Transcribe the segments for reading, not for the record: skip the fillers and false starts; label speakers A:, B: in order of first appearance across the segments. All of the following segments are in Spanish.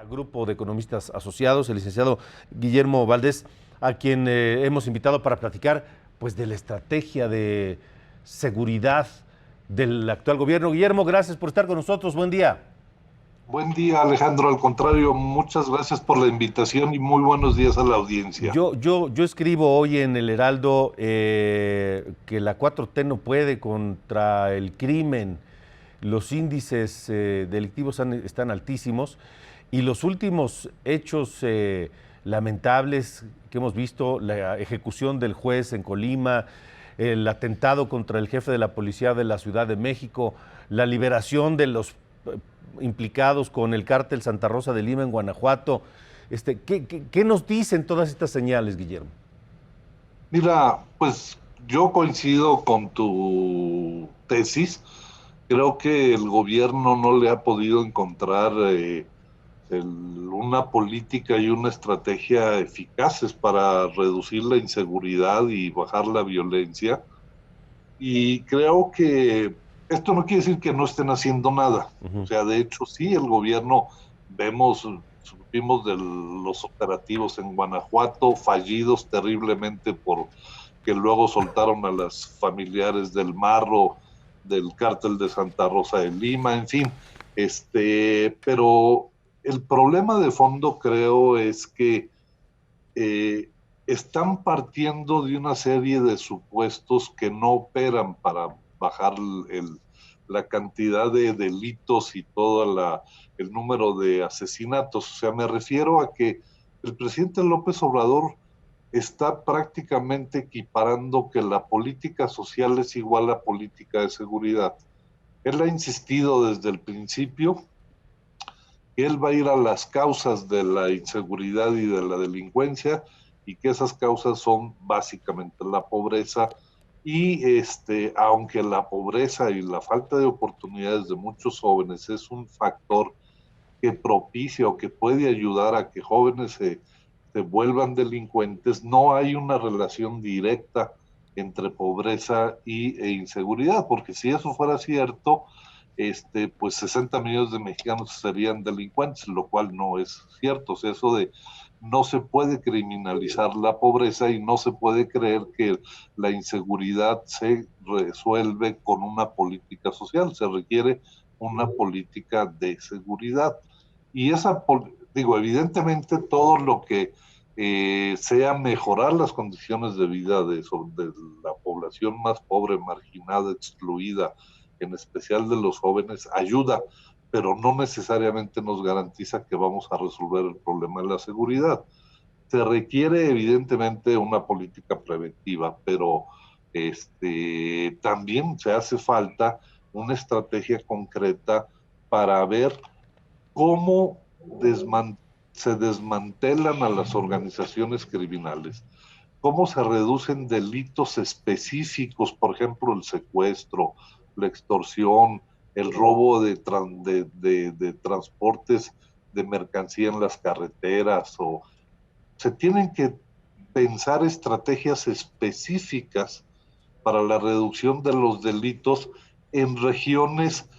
A: Grupo de Economistas Asociados, el licenciado Guillermo Valdés, a quien hemos invitado para platicar pues de la estrategia de seguridad del actual gobierno. Guillermo, gracias por estar con nosotros. Buen día.
B: Buen día, Alejandro. Al contrario, muchas gracias por la invitación y muy buenos días a la audiencia.
A: Yo escribo hoy en el Heraldo que la 4T no puede contra el crimen. Los índices delictivos están altísimos y los últimos hechos lamentables que hemos visto, la ejecución del juez en Colima, el atentado contra el jefe de la policía de la Ciudad de México, la liberación de los implicados con el cártel Santa Rosa de Lima en Guanajuato. ¿Qué nos dicen todas estas señales, Guillermo?
B: Mira, pues yo coincido con tu tesis. Creo que el gobierno no le ha podido encontrar una política y una estrategia eficaces para reducir la inseguridad y bajar la violencia. Y creo que esto no quiere decir que no estén haciendo nada. O sea, de hecho, sí, el gobierno, supimos de los operativos en Guanajuato, fallidos terriblemente porque luego soltaron a las familiares del Marro, del cártel de Santa Rosa de Lima, en fin. Pero el problema de fondo creo es que eh, están partiendo de una serie de supuestos que no operan para bajar la cantidad de delitos y todo el número de asesinatos. O sea, me refiero a que el presidente López Obrador está prácticamente equiparando que la política social es igual a política de seguridad. Él ha insistido desde el principio que él va a ir a las causas de la inseguridad y de la delincuencia, y que esas causas son básicamente la pobreza, y aunque la pobreza y la falta de oportunidades de muchos jóvenes es un factor que propicia o que puede ayudar a que jóvenes se vuelvan delincuentes, no hay una relación directa entre pobreza e inseguridad, porque si eso fuera cierto, pues 60 millones de mexicanos serían delincuentes, lo cual no es cierto. O sea, eso de no se puede criminalizar la pobreza y no se puede creer que la inseguridad se resuelve con una política social, se requiere una política de seguridad. Y digo, evidentemente todo lo que sea mejorar las condiciones de vida de la población más pobre, marginada, excluida, en especial de los jóvenes, ayuda, pero no necesariamente nos garantiza que vamos a resolver el problema de la seguridad. Se requiere evidentemente una política preventiva, pero también se hace falta una estrategia concreta para ver cómo se desmantelan a las organizaciones criminales, cómo se reducen delitos específicos, por ejemplo, el secuestro, la extorsión, el robo de transportes de mercancía en las carreteras, o se tienen que pensar estrategias específicas para la reducción de los delitos en regiones,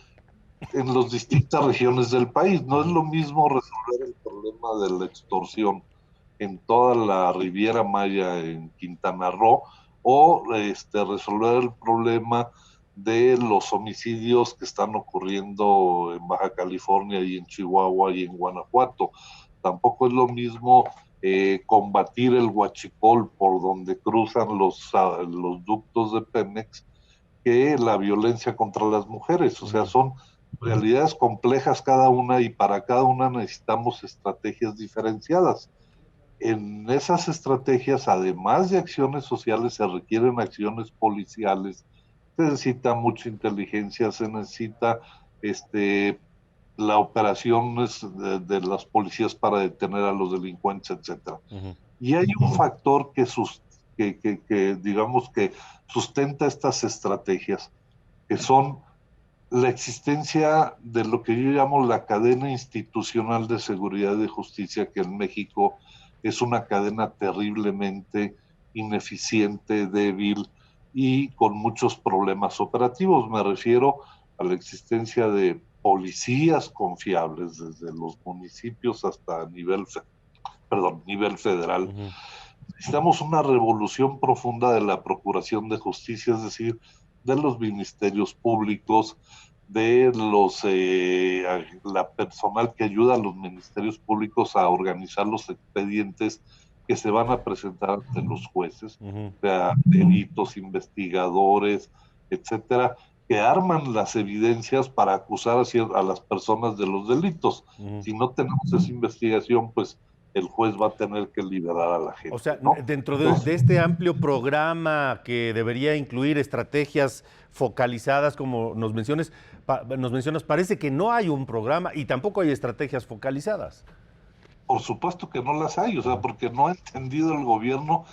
B: en las distintas regiones del país. No es lo mismo resolver el problema de la extorsión en toda la Riviera Maya en Quintana Roo, o resolver el problema de los homicidios que están ocurriendo en Baja California y en Chihuahua y en Guanajuato. Tampoco es lo mismo combatir el huachicol por donde cruzan los ductos de Pemex que la violencia contra las mujeres. O sea, son realidades complejas cada una, y para cada una necesitamos estrategias diferenciadas. En esas estrategias, además de acciones sociales, se requieren acciones policiales, se necesita mucha inteligencia, se necesita la operación de las policías para detener a los delincuentes, etcétera. Y hay un factor que digamos que sustenta estas estrategias, que son la existencia de lo que yo llamo la cadena institucional de seguridad y de justicia, que en México es una cadena terriblemente ineficiente, débil y con muchos problemas operativos. Me refiero a la existencia de policías confiables desde los municipios hasta nivel federal.
A: Ujú.
B: Necesitamos una revolución profunda de la Procuración de Justicia, es decir, de los ministerios públicos, de la personal que ayuda a los ministerios públicos a organizar los expedientes que se van a presentar ante los jueces,
A: Ujú.
B: o sea, peritos, investigadores, etcétera, que arman las evidencias para acusar a las personas de los delitos.
A: Ujú.
B: Si no tenemos esa investigación, pues el juez va a tener que liberar a la
A: O
B: gente,
A: sea,
B: ¿no?
A: dentro
B: Entonces,
A: de este amplio programa que debería incluir estrategias focalizadas, como nos mencionas, parece que no hay un programa y tampoco hay estrategias focalizadas.
B: por supuesto que no las hay, o sea,
A: Ajá.
B: porque no ha entendido el gobierno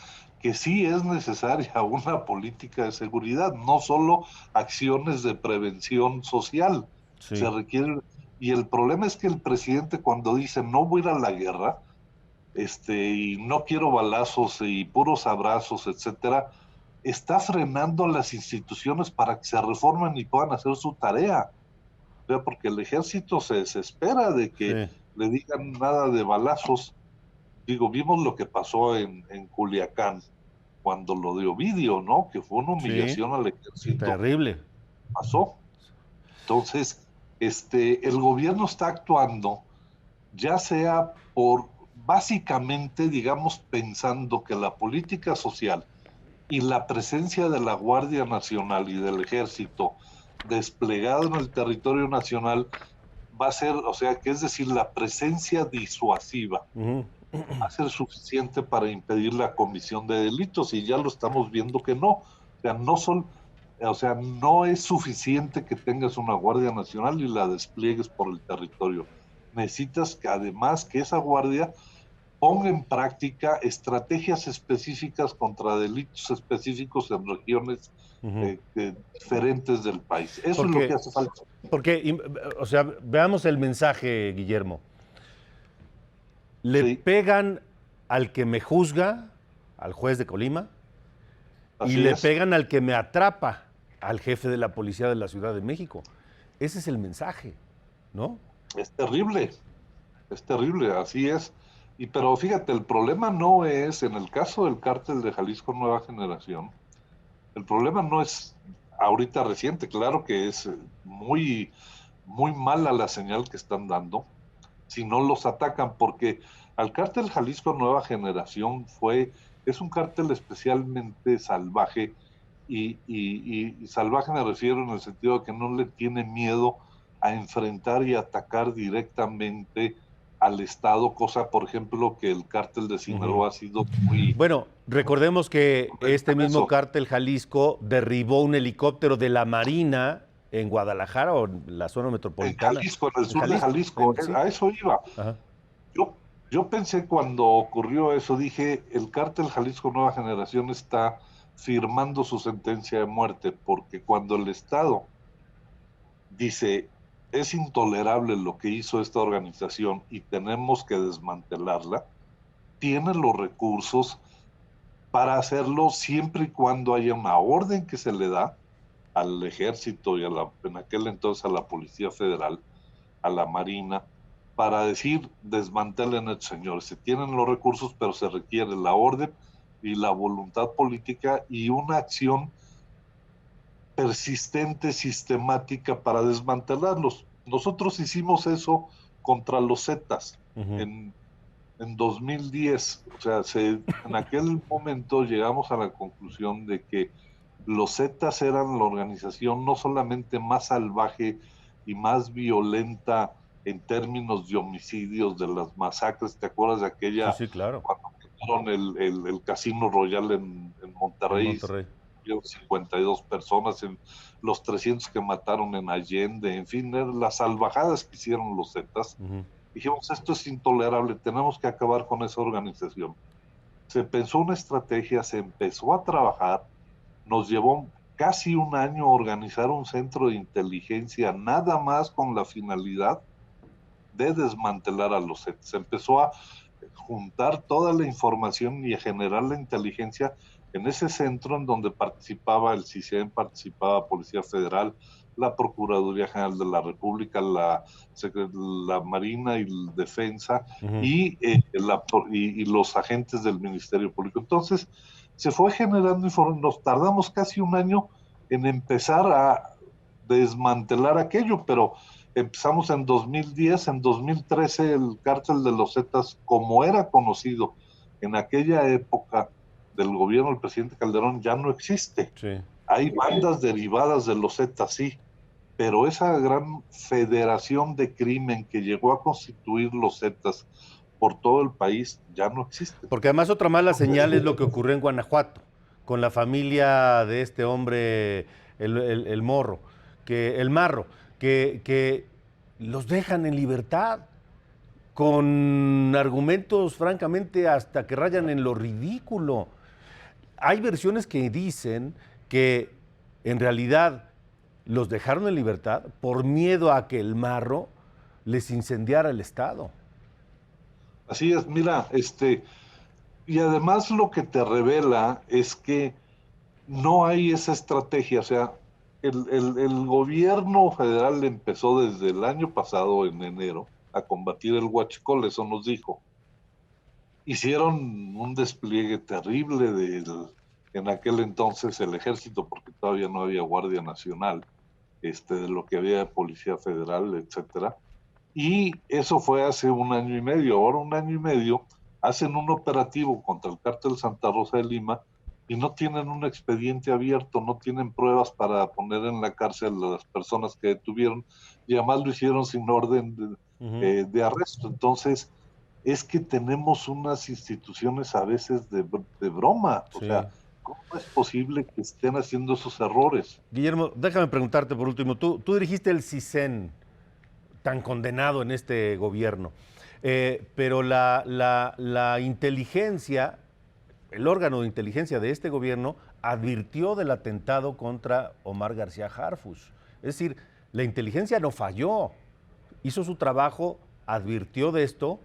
B: que sí es necesaria una política de seguridad, no solo acciones de prevención social. Se
A: Sí.
B: requiere, y el problema es que el presidente cuando dice no voy a ir a la guerra, y no quiero balazos y puros abrazos, etcétera, está frenando a las instituciones para que se reformen y puedan hacer su tarea. O sea, porque el ejército se desespera de que
A: Sí.
B: le digan nada de balazos. Digo, vimos lo que pasó en Culiacán, cuando lo de Ovidio, ¿no? Que fue una
A: Sí.
B: humillación al ejército.
A: Terrible.
B: Pasó. Entonces, el gobierno está actuando, ya sea por, básicamente, digamos, pensando que la política social y la presencia de la Guardia Nacional y del Ejército desplegado en el territorio nacional va a ser, o sea, que es decir, la presencia disuasiva
A: Ujú.
B: va a ser suficiente para impedir la comisión de delitos y ya lo estamos viendo que no. O sea, no es suficiente que tengas una Guardia Nacional y la despliegues por el territorio. Necesitas que además que esa guardia ponga en práctica estrategias específicas contra delitos específicos en regiones
A: Ujú.
B: diferentes del país. Eso es lo que
A: Porque,
B: hace falta.
A: porque, o sea, veamos el mensaje, Guillermo. Le
B: Sí,
A: pegan al que me juzga, al juez de Colima, y
B: así
A: le
B: es.
A: pegan al que me atrapa, al jefe de la policía de la Ciudad de México. Ese es el mensaje, ¿no?
B: Es terrible, así es. Pero fíjate, el problema no es, en el caso del cártel de Jalisco Nueva Generación, el problema no es ahorita reciente, claro que es muy, muy mala la señal que están dando, si no los atacan, porque al cártel Jalisco Nueva Generación es un cártel especialmente salvaje, y salvaje me refiero en el sentido de que no le tiene miedo a enfrentar y atacar directamente al Estado, cosa, por ejemplo, que el cártel de
A: Ujú.
B: Sinaloa ha sido muy,
A: Bueno, recordemos que este
B: en
A: mismo
B: eso.
A: cártel Jalisco derribó un helicóptero de la Marina en Guadalajara o en la zona
B: En
A: metropolitana.
B: Jalisco, en el
A: En
B: sur de
A: Jalisco,
B: Jalisco,
A: sí.
B: a eso iba.
A: Ajá.
B: Yo, yo pensé cuando ocurrió eso, dije, el cártel Jalisco Nueva Generación está firmando su sentencia de muerte, porque cuando el Estado dice, es intolerable lo que hizo esta organización y tenemos que desmantelarla, tiene los recursos para hacerlo siempre y cuando haya una orden que se le da al ejército y en aquel entonces a la Policía Federal, a la Marina, para decir, desmantelen a estos señores. Se tienen los recursos, pero se requiere la orden y la voluntad política y una acción persistente, sistemática para desmantelarlos. Nosotros hicimos eso contra los Zetas
A: Ujú.
B: en, en 2010. O sea, en aquel momento llegamos a la conclusión de que los Zetas eran la organización no solamente más salvaje y más violenta en términos de homicidios, de las masacres. ¿Te acuerdas de
A: Sí,
B: aquella,
A: sí, claro.
B: cuando quemaron el Casino Royal en
A: En
B: Monterrey?
A: Monterrey.
B: 52 personas, en los 300 que mataron en Allende, en fin, las salvajadas que hicieron los Zetas.
A: Ujú.
B: Dijimos, esto es intolerable, tenemos que acabar con esa organización. Se pensó una estrategia, se empezó a trabajar, nos llevó casi un año organizar un centro de inteligencia, nada más con la finalidad de desmantelar a los Zetas. Se empezó a juntar toda la información y a generar la inteligencia en ese centro en donde participaba el CISEN, participaba Policía Federal, la Procuraduría General de la República, la Marina y la Defensa y, y los agentes del Ministerio Público. Entonces, se fue generando información, nos tardamos casi un año en empezar a desmantelar aquello, pero empezamos en 2010, en 2013 el cártel de los Zetas, como era conocido en aquella época del gobierno del presidente Calderón, ya no existe.
A: Sí.
B: Hay bandas derivadas de los Zetas, sí, pero esa gran federación de crimen que llegó a constituir los Zetas por todo el país ya no existe.
A: Porque además otra mala señal es lo que ocurrió en Guanajuato, con la familia de este hombre, el Marro, que los dejan en libertad con argumentos francamente hasta que rayan en lo ridículo. Hay versiones que dicen que en realidad los dejaron en libertad por miedo a que el Marro les incendiara el Estado.
B: Así es, mira, y además lo que te revela es que no hay esa estrategia, o sea, el gobierno federal empezó desde el año pasado, en enero, a combatir el huachicol, eso nos dijo. Hicieron un despliegue terrible en aquel entonces el ejército, porque todavía no había Guardia Nacional, de lo que había de Policía Federal, etcétera. Y eso fue hace un año y medio. Ahora, un año y medio, hacen un operativo contra el cártel Santa Rosa de Lima y no tienen un expediente abierto, no tienen pruebas para poner en la cárcel a las personas que detuvieron, y además lo hicieron sin orden de arresto. Entonces, es que tenemos unas instituciones a veces de broma. Sí. O sea, ¿cómo es posible que estén haciendo esos errores?
A: Guillermo, déjame preguntarte por último, tú dirigiste el CISEN, tan condenado en este gobierno, pero la inteligencia, el órgano de inteligencia de este gobierno advirtió del atentado contra Omar García Harfuch. Es decir, la inteligencia no falló, hizo su trabajo, advirtió de esto.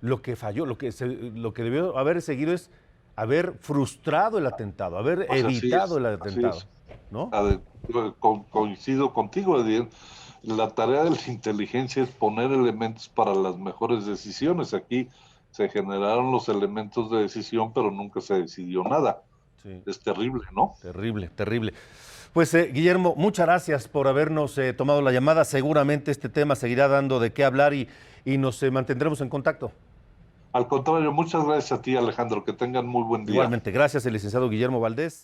A: Lo que falló, lo que debió haber seguido es haber frustrado el atentado, haber evitado el atentado, ¿no?
B: Coincido contigo, Edien. La tarea de la inteligencia es poner elementos para las mejores decisiones. Aquí se generaron los elementos de decisión, pero nunca se decidió nada. Sí. Es terrible, ¿no?
A: Terrible, terrible. Pues Guillermo, muchas gracias por habernos tomado la llamada. Seguramente este tema seguirá dando de qué hablar y nos mantendremos en contacto.
B: Al contrario, muchas gracias a ti, Alejandro. Que tengan muy buen día.
A: Igualmente, gracias, el licenciado Guillermo Valdés.